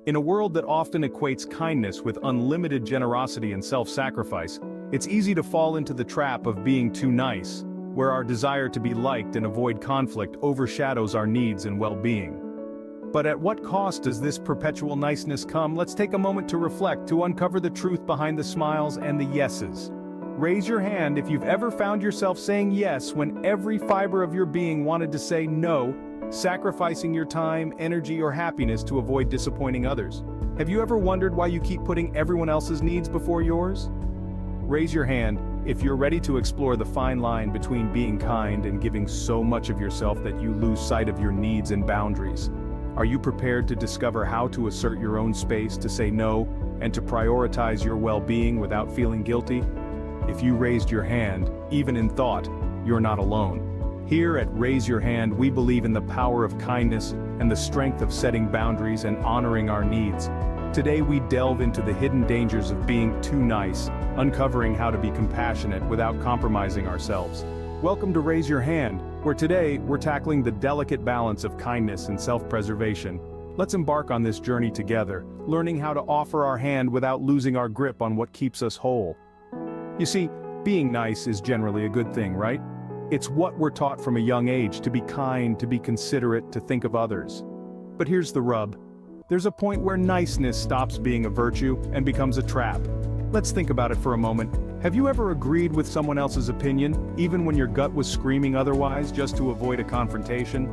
In a world that often equates kindness with unlimited generosity and self-sacrifice, it's easy to fall into the trap of being too nice, where our desire to be liked and avoid conflict overshadows our needs and well-being. But at what cost does this perpetual niceness come? Let's take a moment to reflect, to uncover the truth behind the smiles and the yeses. Raise your hand if you've ever found yourself saying yes when every fiber of your being wanted to say no, sacrificing your time, energy, or happiness to avoid disappointing others. Have you ever wondered why you keep putting everyone else's needs before yours? Raise your hand if you're ready to explore the fine line between being kind and giving so much of yourself that you lose sight of your needs and boundaries. Are you prepared to discover how to assert your own space, to say no, and to prioritize your well-being without feeling guilty? If you raised your hand, even in thought, you're not alone. Here at Raise Your Hand, we believe in the power of kindness and the strength of setting boundaries and honoring our needs. Today we delve into the hidden dangers of being too nice, uncovering how to be compassionate without compromising ourselves. Welcome to Raise Your Hand, where today we're tackling the delicate balance of kindness and self-preservation. Let's embark on this journey together, learning how to offer our hand without losing our grip on what keeps us whole. You see, being nice is generally a good thing, right? It's what we're taught from a young age, to be kind, to be considerate, to think of others. But here's the rub. There's a point where niceness stops being a virtue and becomes a trap. Let's think about it for a moment. Have you ever agreed with someone else's opinion, even when your gut was screaming otherwise, just to avoid a confrontation?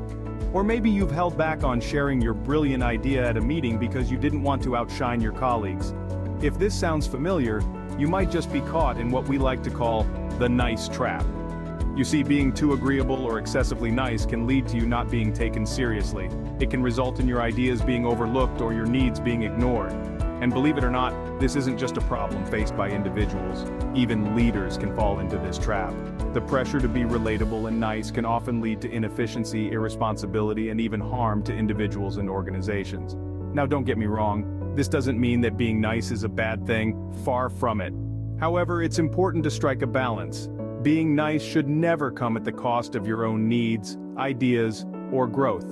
Or maybe you've held back on sharing your brilliant idea at a meeting because you didn't want to outshine your colleagues. If this sounds familiar, you might just be caught in what we like to call the nice trap. You see, being too agreeable or excessively nice can lead to you not being taken seriously. It can result in your ideas being overlooked or your needs being ignored. And believe it or not, this isn't just a problem faced by individuals. Even leaders can fall into this trap. The pressure to be relatable and nice can often lead to inefficiency, irresponsibility, and even harm to individuals and organizations. Now, don't get me wrong, this doesn't mean that being nice is a bad thing, far from it. However, it's important to strike a balance. Being nice should never come at the cost of your own needs, ideas, or growth.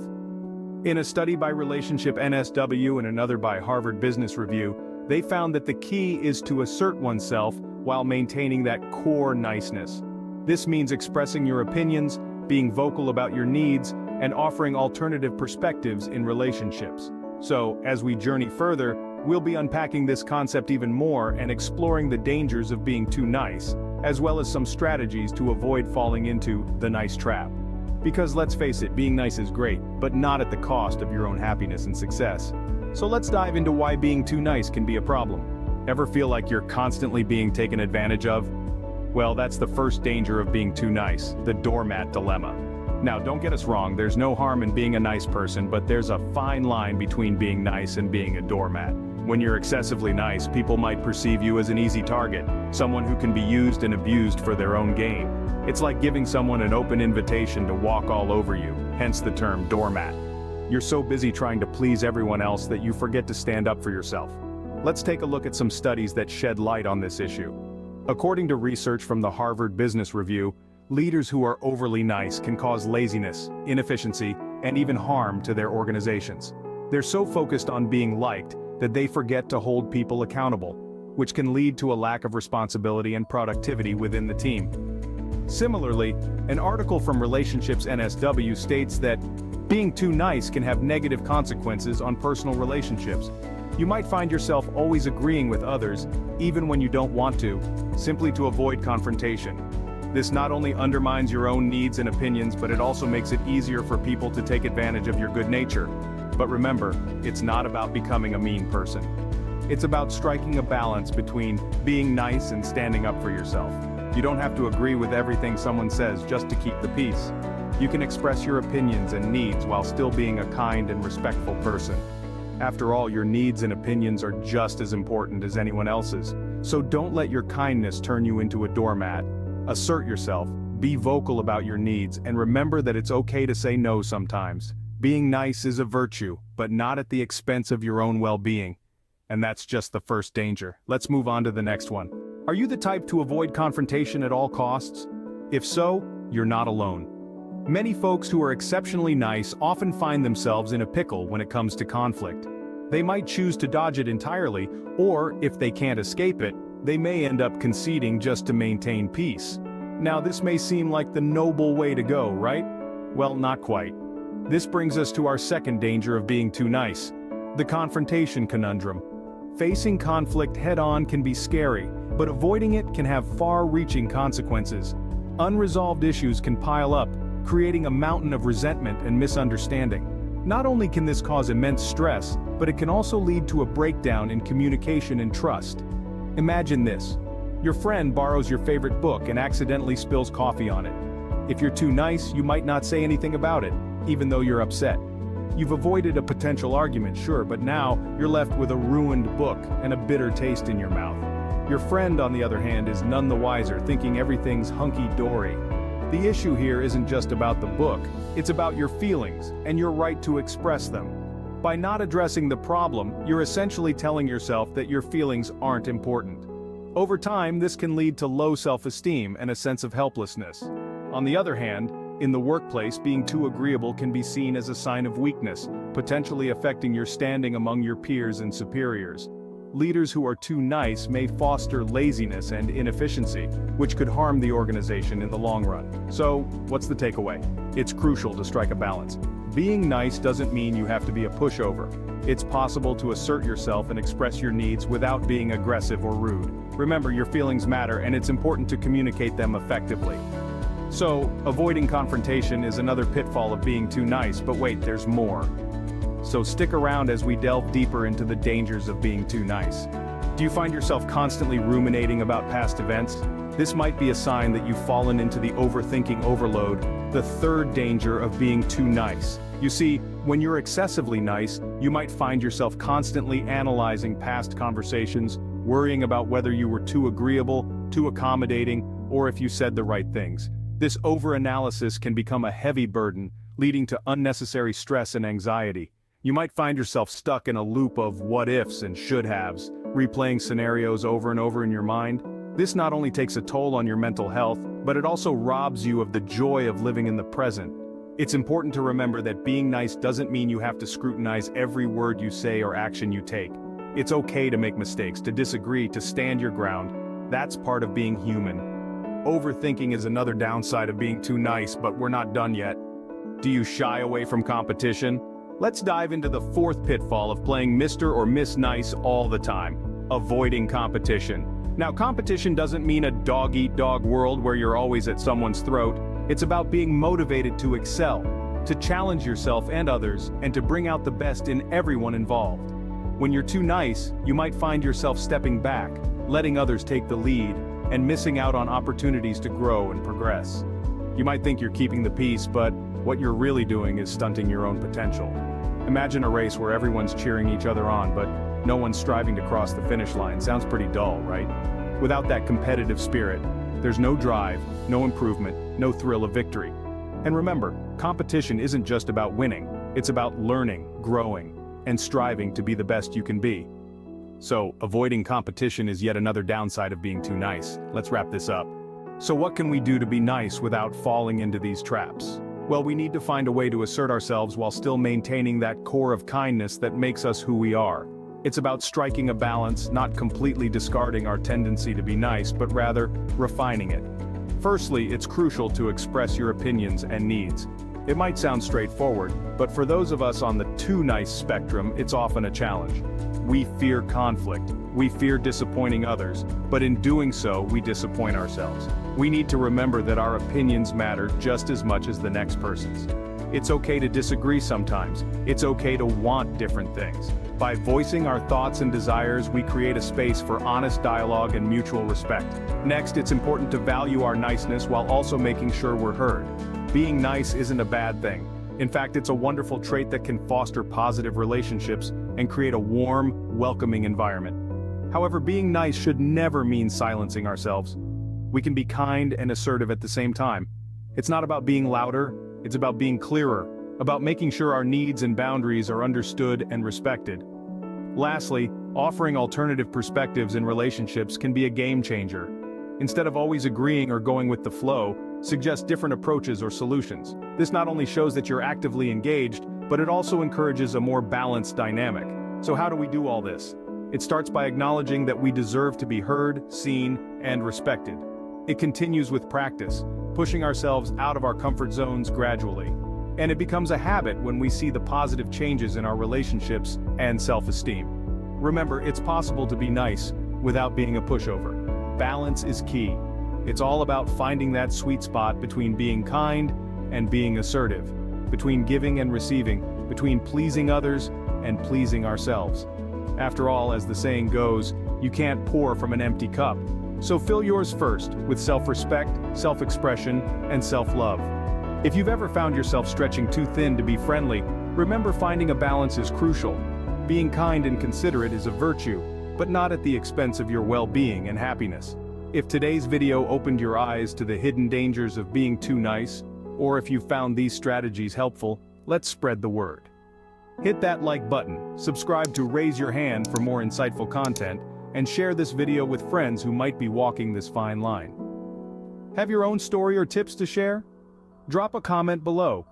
In a study by Relationship NSW and another by Harvard Business Review, they found that the key is to assert oneself while maintaining that core niceness. This means expressing your opinions, being vocal about your needs, and offering alternative perspectives in relationships. So, as we journey further, we'll be unpacking this concept even more and exploring the dangers of being too nice, as well as some strategies to avoid falling into the nice trap. Because let's face it, being nice is great, but not at the cost of your own happiness and success. So let's dive into why being too nice can be a problem. Ever feel like you're constantly being taken advantage of? Well, that's the first danger of being too nice, the doormat dilemma. Now, don't get us wrong, there's no harm in being a nice person, but there's a fine line between being nice and being a doormat. When you're excessively nice, people might perceive you as an easy target, someone who can be used and abused for their own gain. It's like giving someone an open invitation to walk all over you, hence the term doormat. You're so busy trying to please everyone else that you forget to stand up for yourself. Let's take a look at some studies that shed light on this issue. According to research from the Harvard Business Review, leaders who are overly nice can cause laziness, inefficiency, and even harm to their organizations. They're so focused on being liked that they forget to hold people accountable, which can lead to a lack of responsibility and productivity within the team. Similarly, an article from Relationships NSW states that being too nice can have negative consequences on personal relationships. You might find yourself always agreeing with others, even when you don't want to, simply to avoid confrontation. This not only undermines your own needs and opinions, but it also makes it easier for people to take advantage of your good nature. But remember, it's not about becoming a mean person. It's about striking a balance between being nice and standing up for yourself. You don't have to agree with everything someone says just to keep the peace. You can express your opinions and needs while still being a kind and respectful person. After all, your needs and opinions are just as important as anyone else's. So don't let your kindness turn you into a doormat. Assert yourself, be vocal about your needs, and remember that it's okay to say no sometimes. Being nice is a virtue, but not at the expense of your own well-being. And that's just the first danger. Let's move on to the next one. Are you the type to avoid confrontation at all costs? If so, you're not alone. Many folks who are exceptionally nice often find themselves in a pickle when it comes to conflict. They might choose to dodge it entirely, or, if they can't escape it, they may end up conceding just to maintain peace. Now this may seem like the noble way to go, right? Well, not quite. This brings us to our second danger of being too nice: the confrontation conundrum. Facing conflict head-on can be scary, but avoiding it can have far-reaching consequences. Unresolved issues can pile up, creating a mountain of resentment and misunderstanding. Not only can this cause immense stress, but it can also lead to a breakdown in communication and trust. Imagine this. Your friend borrows your favorite book and accidentally spills coffee on it. If you're too nice, you might not say anything about it, even though you're upset. You've avoided a potential argument, sure, but now you're left with a ruined book and a bitter taste in your mouth. Your friend, on the other hand, is none the wiser, thinking everything's hunky-dory. The issue here isn't just about the book, it's about your feelings and your right to express them. By not addressing the problem, you're essentially telling yourself that your feelings aren't important. Over time, this can lead to low self-esteem and a sense of helplessness. On the other hand, in the workplace, being too agreeable can be seen as a sign of weakness, potentially affecting your standing among your peers and superiors. Leaders who are too nice may foster laziness and inefficiency, which could harm the organization in the long run. So, what's the takeaway? It's crucial to strike a balance. Being nice doesn't mean you have to be a pushover. It's possible to assert yourself and express your needs without being aggressive or rude. Remember, your feelings matter, and it's important to communicate them effectively. So, avoiding confrontation is another pitfall of being too nice, but wait, there's more. So stick around as we delve deeper into the dangers of being too nice. Do you find yourself constantly ruminating about past events? This might be a sign that you've fallen into the overthinking overload, the third danger of being too nice. You see, when you're excessively nice, you might find yourself constantly analyzing past conversations, worrying about whether you were too agreeable, too accommodating, or if you said the right things. This overanalysis can become a heavy burden, leading to unnecessary stress and anxiety. You might find yourself stuck in a loop of what-ifs and should-haves, replaying scenarios over and over in your mind. This not only takes a toll on your mental health, but it also robs you of the joy of living in the present. It's important to remember that being nice doesn't mean you have to scrutinize every word you say or action you take. It's okay to make mistakes, to disagree, to stand your ground. That's part of being human. Overthinking is another downside of being too nice, but we're not done yet. Do you shy away from competition? Let's dive into the fourth pitfall of playing Mr. or Miss Nice all the time: avoiding competition. Now, competition doesn't mean a dog-eat-dog world where you're always at someone's throat. It's about being motivated to excel, to challenge yourself and others, and to bring out the best in everyone involved. When you're too nice, you might find yourself stepping back, letting others take the lead, and missing out on opportunities to grow and progress. You might think you're keeping the peace, but what you're really doing is stunting your own potential. Imagine a race where everyone's cheering each other on, but no one's striving to cross the finish line. Sounds pretty dull, right? Without that competitive spirit, there's no drive, no improvement, no thrill of victory. And remember, competition isn't just about winning, it's about learning, growing, and striving to be the best you can be. So, avoiding competition is yet another downside of being too nice. Let's wrap this up. So what can we do to be nice without falling into these traps? Well, we need to find a way to assert ourselves while still maintaining that core of kindness that makes us who we are. It's about striking a balance, not completely discarding our tendency to be nice, but rather refining it. Firstly, it's crucial to express your opinions and needs. It might sound straightforward, but for those of us on the too nice spectrum, it's often a challenge. We fear conflict, we fear disappointing others, but in doing so, we disappoint ourselves. We need to remember that our opinions matter just as much as the next person's. It's okay to disagree sometimes. It's okay to want different things. By voicing our thoughts and desires, we create a space for honest dialogue and mutual respect. Next, it's important to value our niceness while also making sure we're heard. Being nice isn't a bad thing. In fact, it's a wonderful trait that can foster positive relationships and create a warm, welcoming environment. However, being nice should never mean silencing ourselves. We can be kind and assertive at the same time. It's not about being louder, it's about being clearer, about making sure our needs and boundaries are understood and respected. Lastly, offering alternative perspectives in relationships can be a game changer. Instead of always agreeing or going with the flow, suggest different approaches or solutions. This not only shows that you're actively engaged, but it also encourages a more balanced dynamic. So how do we do all this? It starts by acknowledging that we deserve to be heard, seen, and respected. It continues with practice, pushing ourselves out of our comfort zones gradually. And it becomes a habit when we see the positive changes in our relationships and self-esteem. Remember, it's possible to be nice without being a pushover. Balance is key. It's all about finding that sweet spot between being kind and being assertive, between giving and receiving, between pleasing others and pleasing ourselves. After all, as the saying goes, you can't pour from an empty cup. So fill yours first with self-respect, self-expression, and self-love. If you've ever found yourself stretching too thin to be friendly, remember finding a balance is crucial. Being kind and considerate is a virtue, but not at the expense of your well-being and happiness. If today's video opened your eyes to the hidden dangers of being too nice, or if you found these strategies helpful, let's spread the word. Hit that like button, subscribe to Raise Your Hand for more insightful content, and share this video with friends who might be walking this fine line. Have your own story or tips to share? Drop a comment below.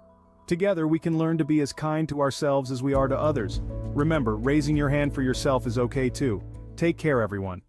Together we can learn to be as kind to ourselves as we are to others. Remember, raising your hand for yourself is okay too. Take care, everyone.